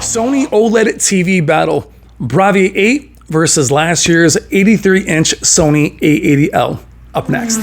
Sony OLED TV battle, Bravia 8 versus last year's 83-inch Sony A80L. Up next.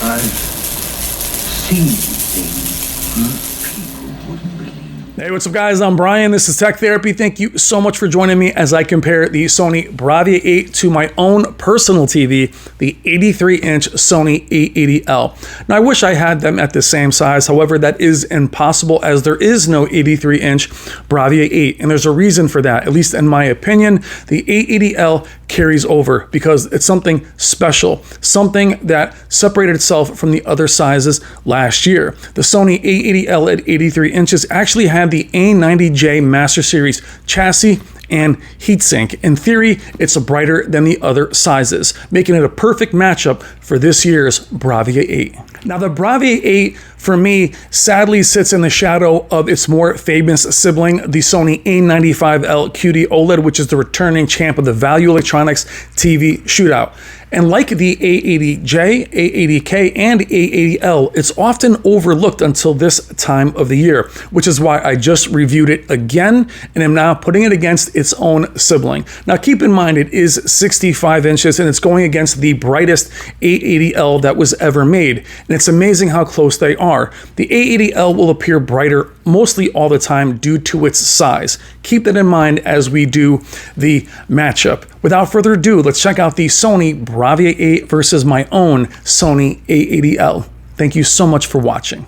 I've seen things people wouldn't believe. Hey, what's up guys? I'm Brian. This is Tech Therapy. Thank you so much for joining me as I compare the Sony Bravia 8 to my own personal TV, the 83-inch Sony A80L. Now, I wish I had them at the same size. However, that is impossible as there is no 83-inch Bravia 8. And there's a reason for that. At least in my opinion, the A80L carries over because it's something special, something that separated itself from the other sizes last year. The Sony A80L at 83 inches actually had the A90J Master Series chassis and heatsink. In theory, it's brighter than the other sizes, making it a perfect matchup for this year's Bravia 8. Now, the Bravia 8, for me, sadly sits in the shadow of its more famous sibling, the Sony A95L QD OLED, which is the returning champ of the Value Electronics TV shootout. And like the A80J, A80K, and A80L, it's often overlooked until this time of the year, which is why I just reviewed it again and am now putting it against its own sibling. Now, keep in mind, it is 65 inches and it's going against the brightest A80L that was ever made. And it's amazing how close they are. The A80L will appear brighter mostly all the time due to its size. Keep that in mind as we do the matchup. Without further ado, let's check out the Sony Bravia 8 versus my own Sony A80L. Thank you so much for watching.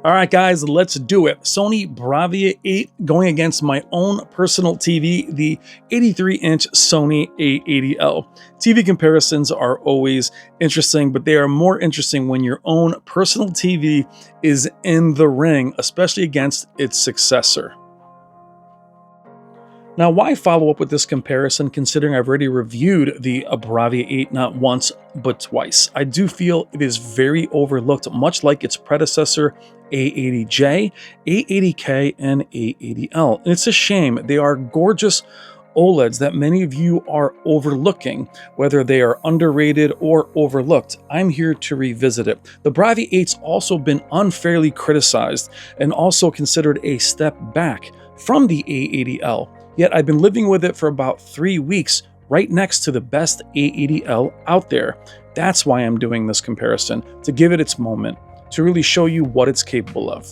All right, guys, let's do it. Sony Bravia 8 going against my own personal TV, the 83-inch Sony A80L. TV comparisons are always interesting, but they are more interesting when your own personal TV is in the ring, especially against its successor. Now, why follow up with this comparison considering I've already reviewed the Bravia 8 not once, but twice? I do feel it is very overlooked, much like its predecessor, A80J, A80K, and A80L. And it's a shame. They are gorgeous OLEDs that many of you are overlooking, whether they are underrated or overlooked. I'm here to revisit it. The Bravia 8's also been unfairly criticized and also considered a step back from the A80L. Yet I've been living with it for about 3 weeks, right next to the best A80L out there. That's why I'm doing this comparison, to give it its moment, to really show you what it's capable of.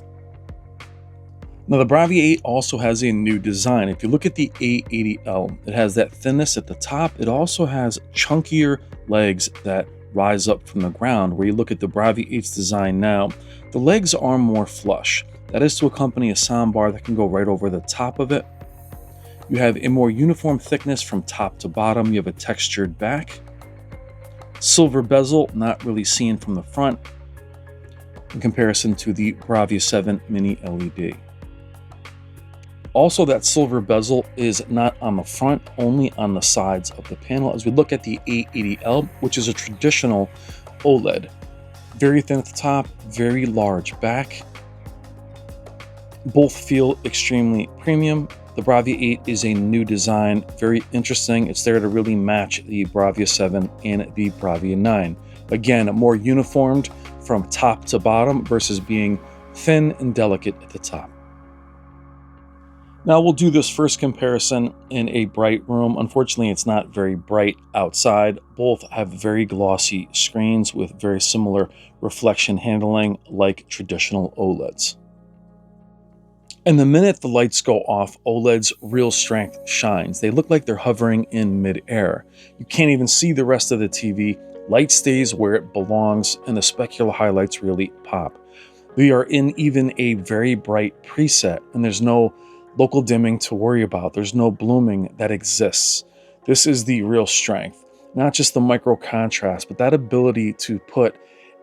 Now, the Bravia 8 also has a new design. If you look at the A80L, it has that thinness at the top. It also has chunkier legs that rise up from the ground. Where you look at the Bravia 8's design now, the legs are more flush. That is to accompany a soundbar that can go right over the top of it. You have a more uniform thickness from top to bottom. You have a textured back. Silver bezel, not really seen from the front in comparison to the Bravia 7 Mini LED. Also, that silver bezel is not on the front, only on the sides of the panel. As we look at the A80L, which is a traditional OLED. Very thin at the top, very large back. Both feel extremely premium. The Bravia 8 is a new design, very interesting. It's there to really match the Bravia 7 and the Bravia 9. Again, more uniformed from top to bottom versus being thin and delicate at the top. Now we'll do this first comparison in a bright room. Unfortunately, it's not very bright outside. Both have very glossy screens with very similar reflection handling like traditional OLEDs. And the minute the lights go off, OLED's real strength shines. They look like they're hovering in midair. You can't even see the rest of the TV. Light stays where it belongs, and the specular highlights really pop. We are in even a very bright preset, and there's no local dimming to worry about. There's no blooming that exists. This is the real strength, not just the micro contrast, but that ability to put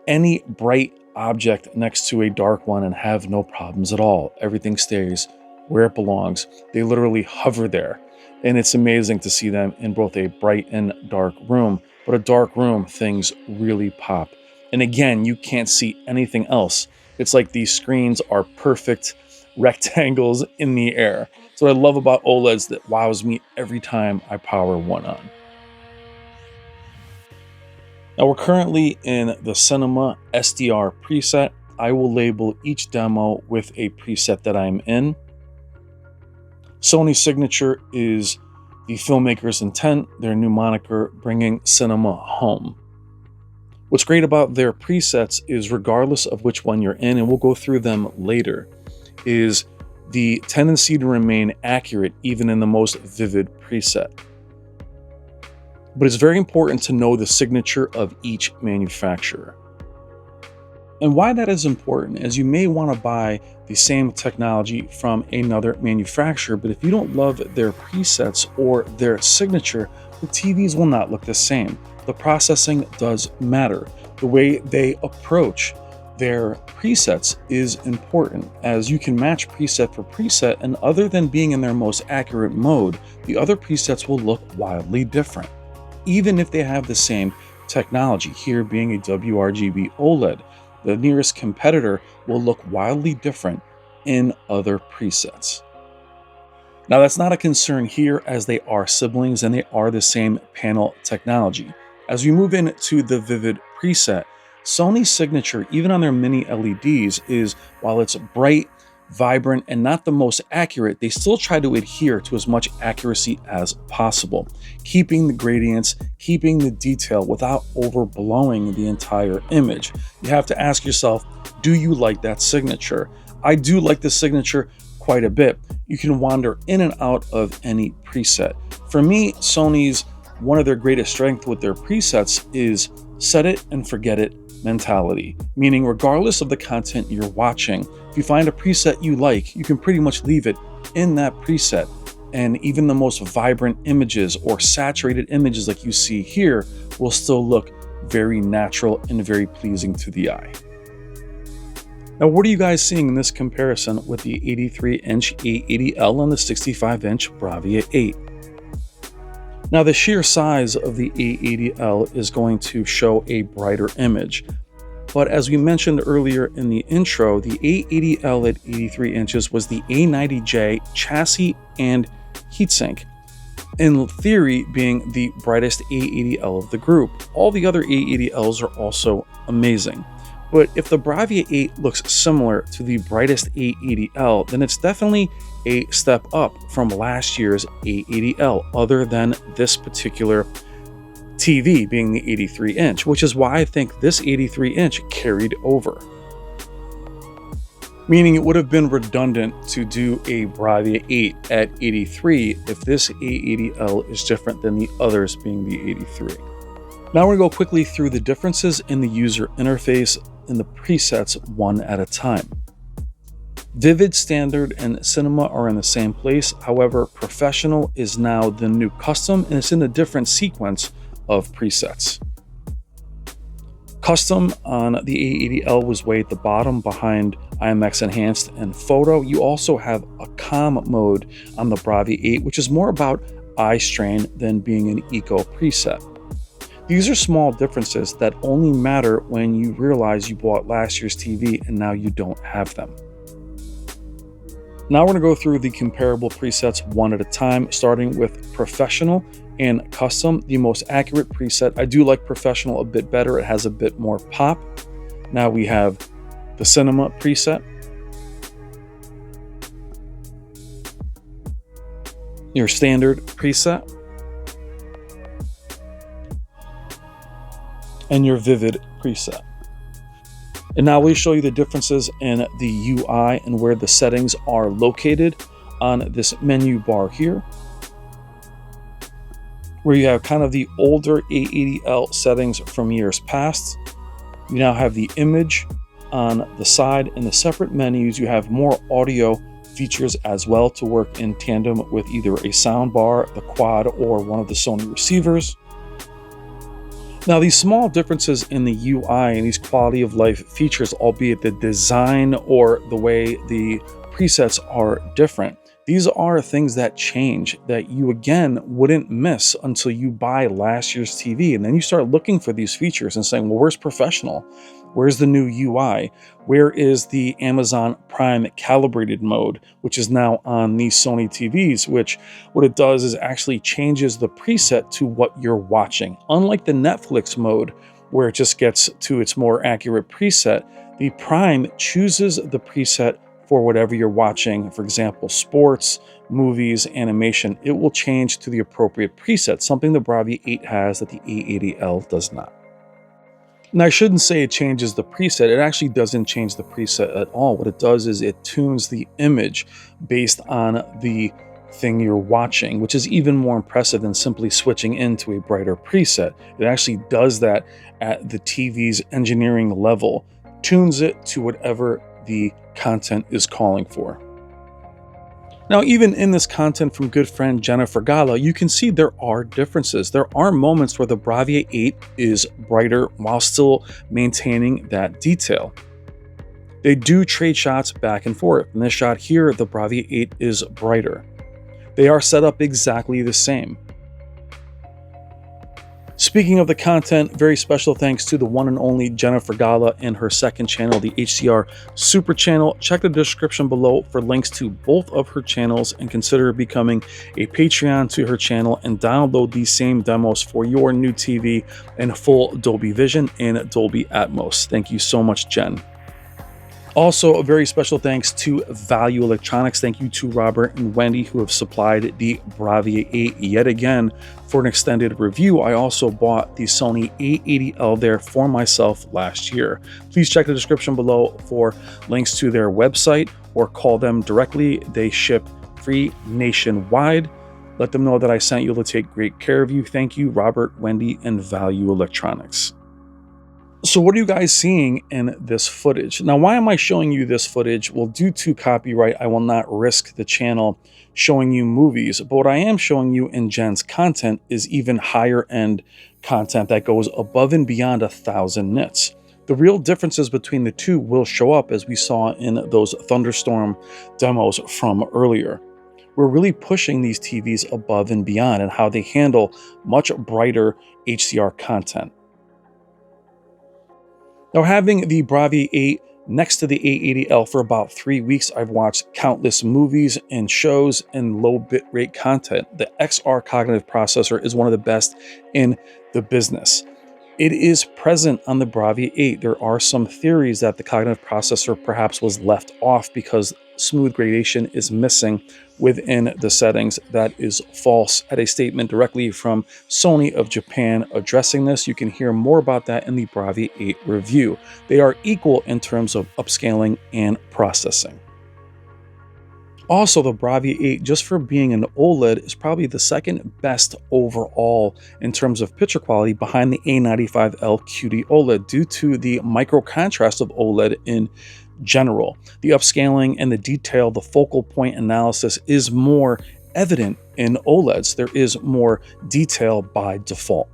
any bright object next to a dark one and have no problems at all. Everything stays where it belongs. They literally hover there. And it's amazing to see them in both a bright and dark room. But a dark room, things really pop. And again, you can't see anything else. It's like these screens are perfect rectangles in the air. So what I love about OLEDs that wows me every time I power one on. Now we're currently in the Cinema SDR preset. I will label each demo with a preset that I'm in. Sony's signature is the filmmaker's intent, their new moniker, bringing cinema home. What's great about their presets is regardless of which one you're in, and we'll go through them later, is the tendency to remain accurate even in the most vivid preset. But it's very important to know the signature of each manufacturer. And why that is important is you may want to buy the same technology from another manufacturer, but if you don't love their presets or their signature, the TVs will not look the same. The processing does matter. The way they approach their presets is important, as you can match preset for preset, and other than being in their most accurate mode, the other presets will look wildly different. Even if they have the same technology, here being a WRGB OLED, the nearest competitor will look wildly different in other presets. Now that's not a concern here, as they are siblings and they are the same panel technology. As we move into the Vivid preset, Sony's signature, even on their mini LEDs, is while it's bright, vibrant, and not the most accurate, they still try to adhere to as much accuracy as possible, keeping the gradients, keeping the detail without overblowing the entire image. You have to ask yourself, do you like that signature? I do like the signature quite a bit. You can wander in and out of any preset. For me, Sony's one of their greatest strengths with their presets is set it and forget it mentality, meaning regardless of the content you're watching, if you find a preset you like, you can pretty much leave it in that preset, and even the most vibrant images or saturated images like you see here will still look very natural and very pleasing to the eye. Now, what are you guys seeing in this comparison with the 83-inch A80L and the 65-inch Bravia 8? Now, the sheer size of the A80L is going to show a brighter image. But as we mentioned earlier in the intro, the A80L at 83 inches was the A90J chassis and heatsink, in theory being the brightest A80L of the group. All the other A80Ls are also amazing. But if the Bravia 8 looks similar to the brightest A80L, then it's definitely a step up from last year's A80L, other than this particular TV being the 83-inch, which is why I think this 83-inch carried over. Meaning it would have been redundant to do a Bravia 8 at 83 if this A80L is different than the others being the 83. Now we're going to go quickly through the differences in the user interface in the presets one at a time. Vivid, Standard, and Cinema are in the same place. However, Professional is now the new Custom, and it's in a different sequence of presets. Custom on the A80L was way at the bottom behind IMX Enhanced and Photo. You also have a calm mode on the Bravia 8, which is more about eye strain than being an eco preset. These are small differences that only matter when you realize you bought last year's TV and now you don't have them. Now we're going to go through the comparable presets one at a time, starting with Professional and Custom, the most accurate preset. I do like Professional a bit better. It has a bit more pop. Now we have the Cinema preset, your Standard preset, and your Vivid preset. And now we'll show you the differences in the UI and where the settings are located on this menu bar here, where you have kind of the older A80L settings from years past. You now have the image on the side. In the separate menus, you have more audio features as well to work in tandem with either a sound bar, the quad, or one of the Sony receivers. Now, these small differences in the UI and these quality of life features, albeit the design or the way the presets are different, these are things that change that you, again, wouldn't miss until you buy last year's TV. And then you start looking for these features and saying, well, where's Professional? Where's the new UI? Where is the Amazon Prime calibrated mode, which is now on these Sony TVs, which what it does is actually changes the preset to what you're watching. Unlike the Netflix mode, where it just gets to its more accurate preset, the Prime chooses the preset for whatever you're watching. For example, sports, movies, animation. It will change to the appropriate preset, something the Bravia 8 has that the A80L does not. Now, I shouldn't say it changes the preset. It actually doesn't change the preset at all. What it does is it tunes the image based on the thing you're watching, which is even more impressive than simply switching into a brighter preset. It actually does that at the TV's engineering level, tunes it to whatever the content is calling for. Now, even in this content from good friend Jennifer Gala, you can see there are differences. There are moments where the Bravia 8 is brighter while still maintaining that detail. They do trade shots back and forth. In this shot here, the Bravia 8 is brighter. They are set up exactly the same. Speaking of the content, very special thanks to the one and only Jennifer Gala and her second channel, the HDR Super Channel. Check the description below for links to both of her channels and consider becoming a Patreon to her channel and download these same demos for your new TV in full Dolby Vision and Dolby Atmos. Thank you so much, Jen. Also, a very special thanks to Value Electronics. Thank you to Robert and Wendy who have supplied the Bravia 8 yet again for an extended review. I also bought the Sony A80L there for myself last year. Please check the description below for links to their website or call them directly. They ship free nationwide. Let them know that I sent you. They'll take great care of you. Thank you, Robert, Wendy, and Value Electronics. So what are you guys seeing in this footage? Now, why am I showing you this footage? Well, due to copyright, I will not risk the channel showing you movies, but what I am showing you in Jen's content is even higher end content that goes above and beyond 1,000 nits. The real differences between the two will show up as we saw in those thunderstorm demos from earlier. We're really pushing these TVs above and beyond and how they handle much brighter HDR content. Now, having the Bravia 8 next to the A80L for about 3 weeks, I've watched countless movies and shows and low bitrate content. The XR cognitive processor is one of the best in the business. It is present on the Bravia 8. There are some theories that the cognitive processor perhaps was left off because smooth gradation is missing within the settings. That is false. At a statement directly from Sony of Japan addressing this. You can hear more about that in the Bravia 8 review. They are equal in terms of upscaling and processing. Also, the Bravia 8, just for being an OLED, is probably the second best overall in terms of picture quality behind the A95L QD OLED due to the micro contrast of OLED in general. The upscaling and the detail, the focal point analysis is more evident in OLEDs. There is more detail by default.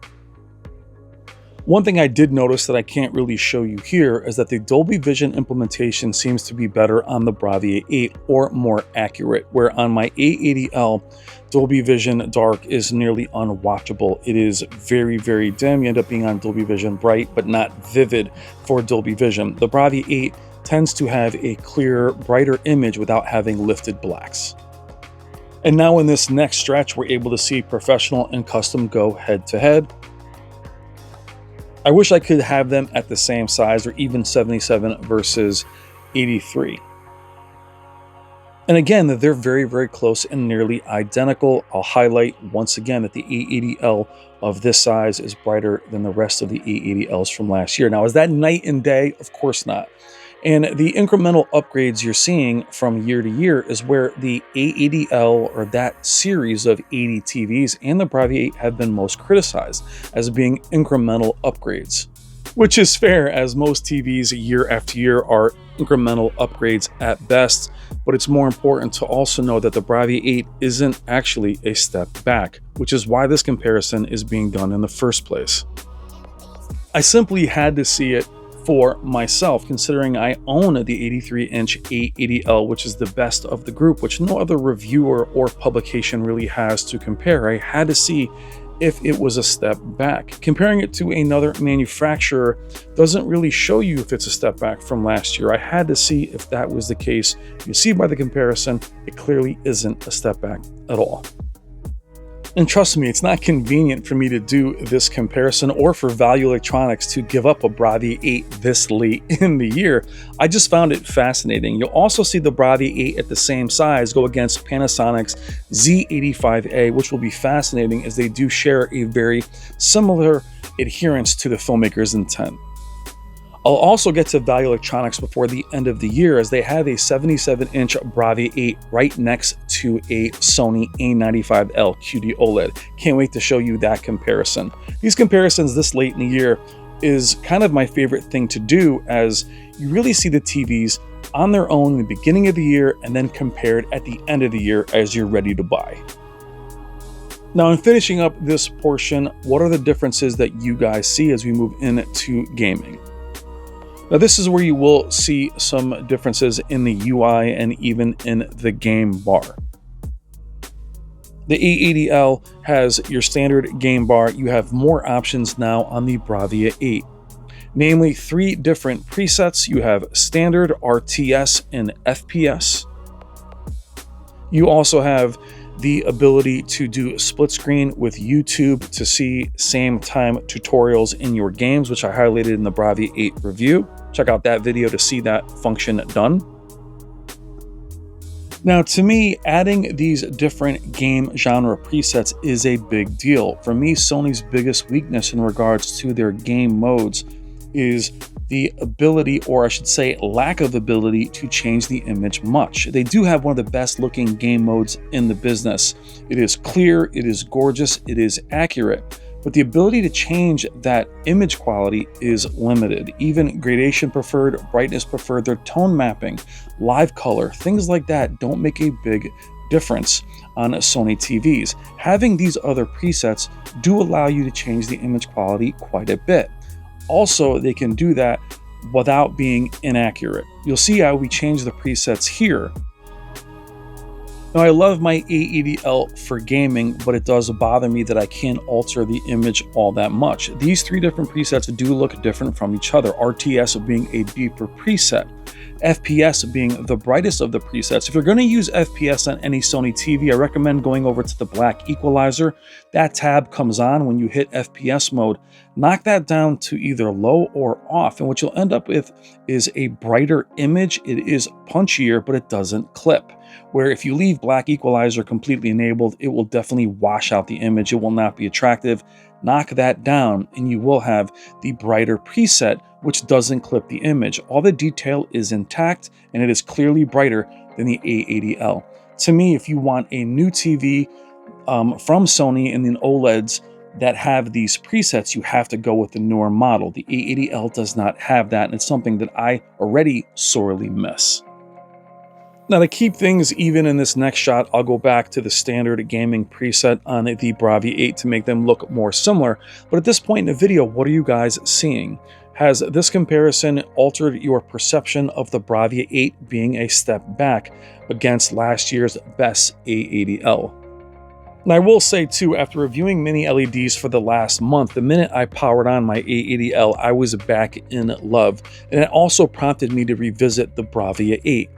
One thing I did notice that I can't really show you here is that the Dolby Vision implementation seems to be better on the Bravia 8 or more accurate, where on my A80L, Dolby Vision Dark is nearly unwatchable. It is very, very dim. You end up being on Dolby Vision Bright, but not vivid for Dolby Vision. The Bravia 8 tends to have a clearer, brighter image without having lifted blacks. And now in this next stretch, we're able to see professional and custom go head to head. I wish I could have them at the same size, or even 77 versus 83. And again, they're very, very close and nearly identical. I'll highlight once again that the A80L of this size is brighter than the rest of the A80Ls from last year. Now, is that night and day? Of course not. And the incremental upgrades you're seeing from year to year is where the A80L, or that series of 80 TVs, and the Bravia 8 have been most criticized as being incremental upgrades. Which is fair, as most TVs year after year are incremental upgrades at best, but it's more important to also know that the Bravia 8 isn't actually a step back, which is why this comparison is being done in the first place. I simply had to see it for myself, considering I own the 83-inch A80L, which is the best of the group, which no other reviewer or publication really has to compare. I had to see if it was a step back. Comparing it to another manufacturer doesn't really show you if it's a step back from last year. I had to see if that was the case. You see by the comparison, it clearly isn't a step back at all. And trust me, it's not convenient for me to do this comparison, or for Value Electronics to give up a Bravia 8 this late in the year. I just found it fascinating. You'll also see the Bravia 8 at the same size go against Panasonic's Z85A, which will be fascinating as they do share a very similar adherence to the filmmaker's intent. I'll also get to Value Electronics before the end of the year, as they have a 77-inch Bravia 8 right next to a Sony A95L QD OLED. Can't wait to show you that comparison. These comparisons this late in the year is kind of my favorite thing to do, as you really see the TVs on their own in the beginning of the year and then compared at the end of the year as you're ready to buy. Now, in finishing up this portion, what are the differences that you guys see as we move into gaming? Now, this is where you will see some differences in the UI and even in the game bar. The A80L has your standard game bar. You have more options now on the Bravia 8, namely 3 different presets. You have standard, RTS, and FPS. You also have the ability to do split screen with YouTube to see same time tutorials in your games, which I highlighted in the Bravia 8 review. Check out that video to see that function done. Now, to me, adding these different game genre presets is a big deal. For me, Sony's biggest weakness in regards to their game modes is the ability, or I should say lack of ability, to change the image much. They do have one of the best looking game modes in the business. It is clear, it is gorgeous, it is accurate, but the ability to change that image quality is limited. Even gradation preferred, brightness preferred, their tone mapping, live color, things like that don't make a big difference on Sony TVs. Having these other presets do allow you to change the image quality quite a bit. Also, they can do that without being inaccurate. You'll see how we change the presets here. Now, I love my A80L for gaming, but it does bother me that I can't alter the image all that much. These 3 different presets do look different from each other. RTS being a deeper preset, FPS being the brightest of the presets. If you're going to use FPS on any Sony TV, I recommend going over to the black equalizer. That tab comes on when you hit FPS mode. Knock that down to either low or off, and what you'll end up with is a brighter image. It is punchier, but it doesn't clip. Where if you leave black equalizer completely enabled, it will definitely wash out the image. It will not be attractive. Knock that down and you will have the brighter preset, which doesn't clip the image. All the detail is intact and it is clearly brighter than the A80L. To me, if you want a new TV from Sony in the OLEDs that have these presets, you have to go with the newer model. The A80L does not have that, and it's something that I already sorely miss. Now, to keep things even in this next shot, I'll go back to the standard gaming preset on the Bravia 8 to make them look more similar. But at this point in the video, what are you guys seeing? Has this comparison altered your perception of the Bravia 8 being a step back against last year's best A80L? And I will say too, after reviewing mini LEDs for the last month, the minute I powered on my A80L, I was back in love. And it also prompted me to revisit the Bravia 8.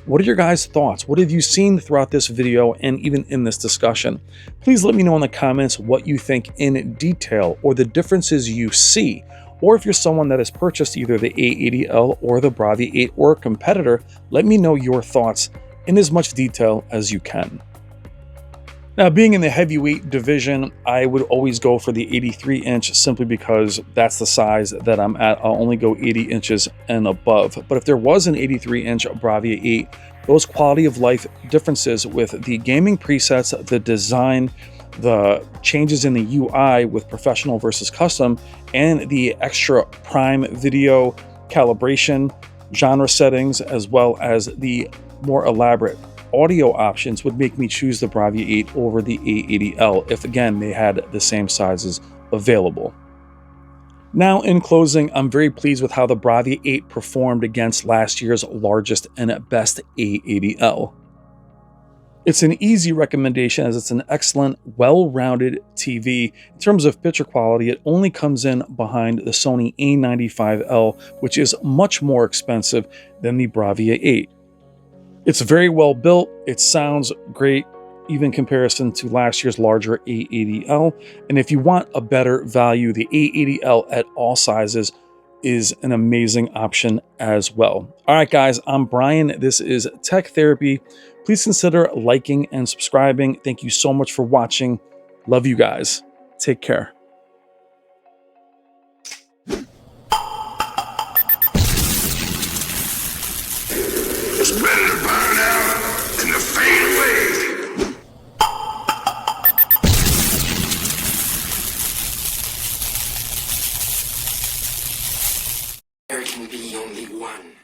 What are your guys' thoughts? What have you seen throughout this video and even in this discussion? Please let me know in the comments what you think in detail or the differences you see. Or if you're someone that has purchased either the A80L or the Bravia 8 or a competitor, let me know your thoughts in as much detail as you can. Now, being in the heavyweight division, I would always go for the 83-inch simply because that's the size that I'm at. I'll only go 80 inches and above. But if there was an 83-inch Bravia 8, those quality of life differences with the gaming presets, the design, the changes in the UI with professional versus custom, and the extra prime video calibration, genre settings, as well as the more elaborate audio options would make me choose the Bravia 8 over the A80L if, again, they had the same sizes available. Now, in closing, I'm very pleased with how the Bravia 8 performed against last year's largest and best A80L. It's an easy recommendation as it's an excellent, well-rounded TV. In terms of picture quality, it only comes in behind the Sony A95L, which is much more expensive than the Bravia 8. It's very well built, it sounds great, even in comparison to last year's larger A80L. And if you want a better value, the A80L at all sizes is an amazing option as well. All right, guys, I'm Brian. This is Tech Therapy. Please consider liking and subscribing. Thank you so much for watching. Love you guys. Take care. It's better to burn out than to fade away. There can be only one.